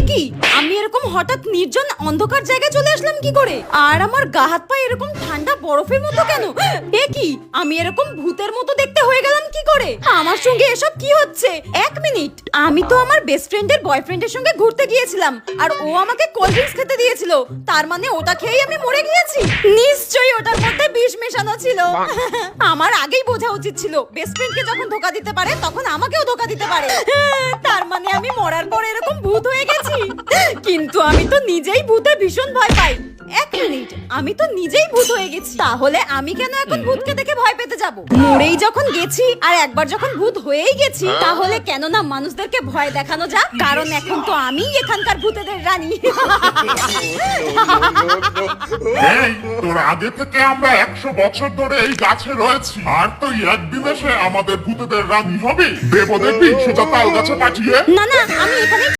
কি আমি এরকম হঠাৎ নির্জন অন্ধকার জায়গায় চলে আসলাম কি করে? আর আমার গা হাত পা এরকম ঠান্ডা বরফের মতো কেন? কি আমি এরকম ভূতের মতো দেখতে হয়ে গেলাম কি করে? আমার সঙ্গে এসব কি হচ্ছে? এক মিনিট, আমি তো আমার বেস্ট ফ্রেন্ডের বয়ফ্রেন্ডের সঙ্গে ঘুরতে গিয়েছিলাম আর ও আমাকে কোল্ড ড্রিঙ্কস খেতে দিয়েছিল। তার মানে ওটা খেয়েই আমি মরে গিয়েছি? নিশ্চয়ই ওটার মধ্যে বিষ মেশানো ছিল। আমার আগেই বোঝা উচিত ছিল বেস্ট ফ্রেন্ডকে যখন ধোকা দিতে পারে তখন আমাকেও ধোকা দিতে পারে। তার মানে আমি মরার পর এরকম ভূত হয়ে গেছি। কিন্তু আমি তো নিজেই ভূতে ভীষণ ভয় পাই। এক মিনিট, আমি তো নিজেই ভূত হয়ে গেছি, তাহলে আমি কেন এখন ভূতকে দেখে ভয় পেতে যাব? মরেই যখন গেছি আর একবার যখন ভূত হয়েই গেছি, তাহলে কেন না মানুষদেরকে ভয় দেখানো যাক, কারণ এখন তো আমি এখানকার ভূতেদের রানী। এই তোর আগে থেকে আমরা 100 বছর ধরে এই গাছে রয়েছি, আর তুই একদিন এসে আমাদের ভূতেদের রানী হবি? দেব দেখবি সোজা তাল গাছে পাঠিয়ে। না না, আমি এখানে